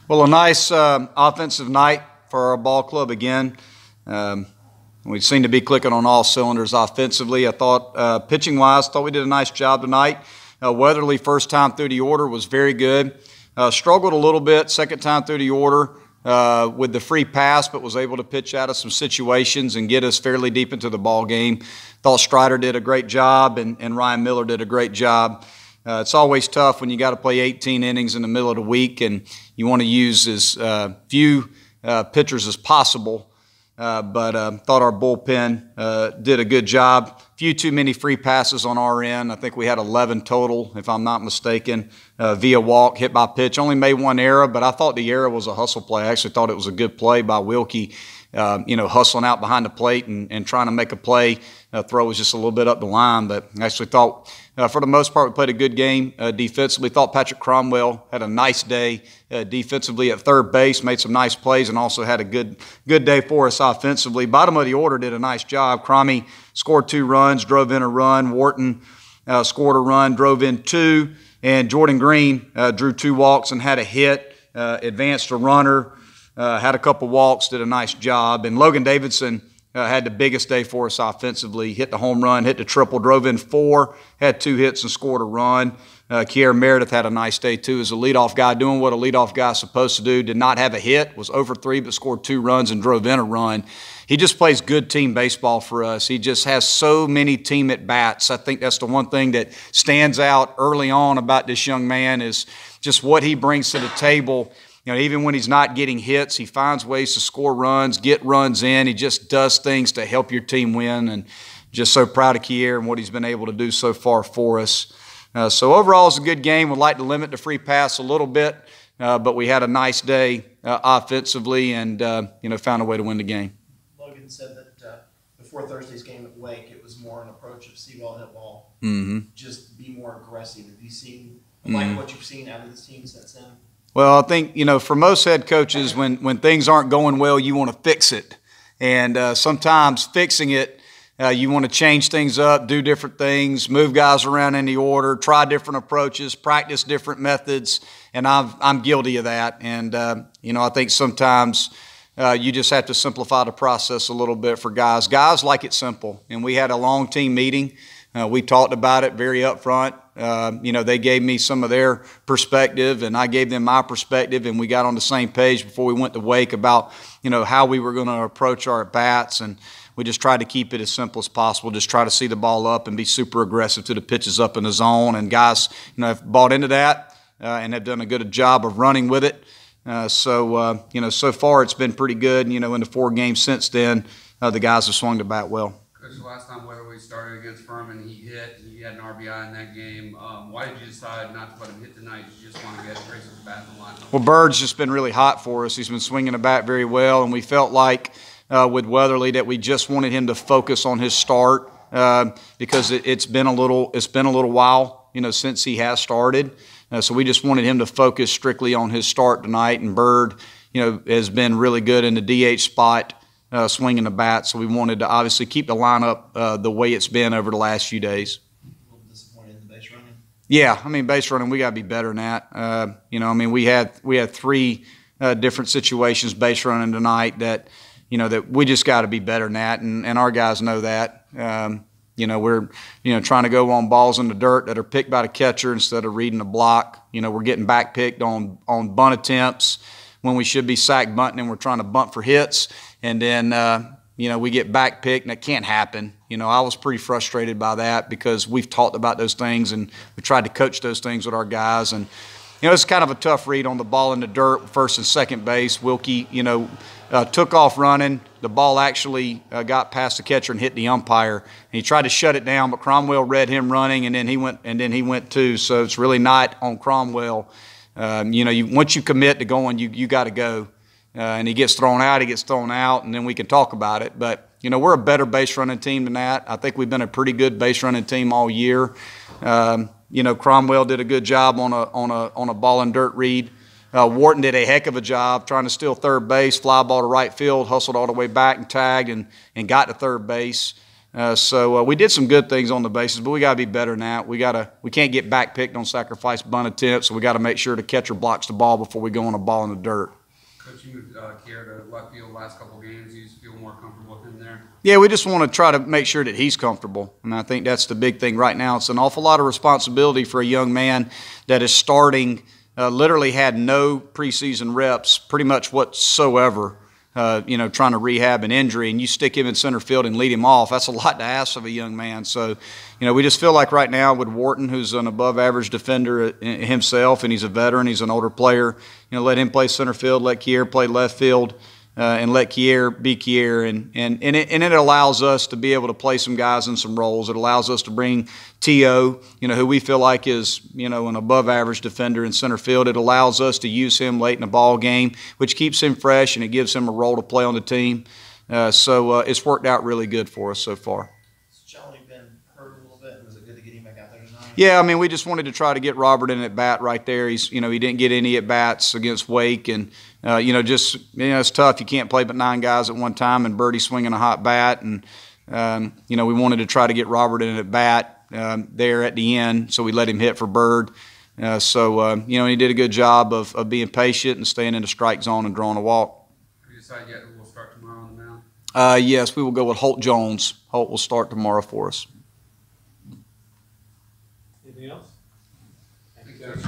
Well, a nice offensive night for our ball club again. We seem to be clicking on all cylinders offensively. I thought pitching-wise, thought we did a nice job tonight. Weatherly, first time through the order, was very good. Struggled a little bit second time through the order with the free pass, but was able to pitch out of some situations and get us fairly deep into the ball game. Thought Strider did a great job and Ryan Miller did a great job. It's always tough when you got to play 18 innings in the middle of the week and you want to use as few pitchers as possible. But thought our bullpen did a good job. Few too many free passes on our end. I think we had 11 total, if I'm not mistaken, via walk, hit by pitch. Only made one error, but I thought the error was a hustle play. I actually thought it was a good play by Wilkie, hustling out behind the plate and trying to make a play. Throw was just a little bit up the line, but I actually thought for the most part we played a good game defensively. Thought Patrick Cromwell had a nice day defensively at third base, made some nice plays, and also had a good day for us offensively. Bottom of the order did a nice job. Cromie scored 2 runs, drove in a run. Wharton scored a run, drove in 2, and Jordan Green drew 2 walks and had a hit, advanced a runner, had a couple walks, did a nice job. And Logan Davidson had the biggest day for us offensively. Hit the home run, hit the triple, drove in 4, had 2 hits and scored a run. Kier Meredith had a nice day too as a leadoff guy, doing what a leadoff guy is supposed to do. Did not have a hit, was over 3 but scored 2 runs and drove in a run. He just plays good team baseball for us. He just has so many team at-bats. I think that's the one thing that stands out early on about this young man is just what he brings to the table. Even when he's not getting hits, he finds ways to score runs, get runs in. He just does things to help your team win, and just so proud of Kier and what he's been able to do so far for us. So overall, it's a good game. We'd like to limit the free pass a little bit, but we had a nice day offensively and, found a way to win the game. Logan said that before Thursday's game at Wake, it was more an approach of see ball, hit ball, just be more aggressive. Have you seen, like what you've seen out of this team since then? Well, I think, for most head coaches, when things aren't going well, you want to fix it. And sometimes fixing it, you want to change things up, do different things, move guys around in the order, try different approaches, practice different methods. And I'm guilty of that. And, I think sometimes you just have to simplify the process a little bit for guys. Guys like it simple. And we had a long team meeting. We talked about it very upfront. They gave me some of their perspective and I gave them my perspective, and we got on the same page before we went to Wake about, how we were going to approach our at-bats, and we just tried to keep it as simple as possible, just try to see the ball up and be super aggressive to the pitches up in the zone, and guys, have bought into that and have done a good job of running with it. So far it's been pretty good. In the 4 games since then, the guys have swung the bat well. Coach, the last time we started against Furman, he hit. He had an RBI in that game. Why did you decide not to let him hit tonight? Did you just want to get Grayson's bat in the line? Well, Bird's just been really hot for us. He's been swinging the bat very well, and we felt like with Weatherly that we just wanted him to focus on his start because it's been a little while, since he has started. So we just wanted him to focus strictly on his start tonight. And Bird, has been really good in the DH spot. Swinging the bat, so we wanted to obviously keep the lineup the way it's been over the last few days. A little disappointed in the base running. Yeah, base running, we got to be better than that. We had 3 different situations base running tonight that, that we just got to be better than that, and our guys know that. We're trying to go on balls in the dirt that are picked by the catcher instead of reading the block. We're getting back picked on bunt attempts when we should be sack bunting, and we're trying to bunt for hits. And then, we get back picked, and it can't happen. I was pretty frustrated by that because we've talked about those things, and we tried to coach those things with our guys. And, it's kind of a tough read on the ball in the dirt, first and second base. Wilkie, took off running. The ball actually got past the catcher and hit the umpire. And he tried to shut it down, but Cromwell read him running, and then he went too. So it's really not on Cromwell. Once you commit to going, you got to go. And he gets thrown out, and then we can talk about it. But, we're a better base running team than that. I think we've been a pretty good base running team all year. Cromwell did a good job on a ball and dirt read. Wharton did a heck of a job trying to steal third base, fly ball to right field, hustled all the way back and tagged and got to third base. So we did some good things on the bases, but we got to be better than that. We can't get back picked on sacrifice bunt attempts, so we got to make sure the catcher blocks the ball before we go on a ball in the dirt. Coach, you moved Kier to left field last couple games. You feel more comfortable with him there? Yeah, we just want to try to make sure that he's comfortable, and I think that's the big thing right now. It's an awful lot of responsibility for a young man that is starting, literally had no preseason reps pretty much whatsoever. Trying to rehab an injury, and you stick him in center field and lead him off. That's a lot to ask of a young man. So, we just feel like right now with Wharton, who's an above-average defender himself, and he's a veteran, he's an older player, let him play center field, let Kier play left field, and let Kier be Kier. And it allows us to be able to play some guys in some roles. It allows us to bring T.O., who we feel like is, an above-average defender in center field. It allows us to use him late in the ball game, which keeps him fresh and it gives him a role to play on the team. So it's worked out really good for us so far. Has Jolly been hurt a little bit? Was it good to get him back out there tonight? Yeah, we just wanted to try to get Robert in at bat right there. He didn't get any at bats against Wake, and it's tough. You can't play but 9 guys at one time, and Birdie swinging a hot bat, and we wanted to try to get Robert in at bat there at the end, so we let him hit for Bird. He did a good job of being patient and staying in the strike zone and drawing a walk. Have you decided yet who will start tomorrow on the mound? Yes, we will go with Holt Jones. Holt will start tomorrow for us. Anything else? Thank you, Coach.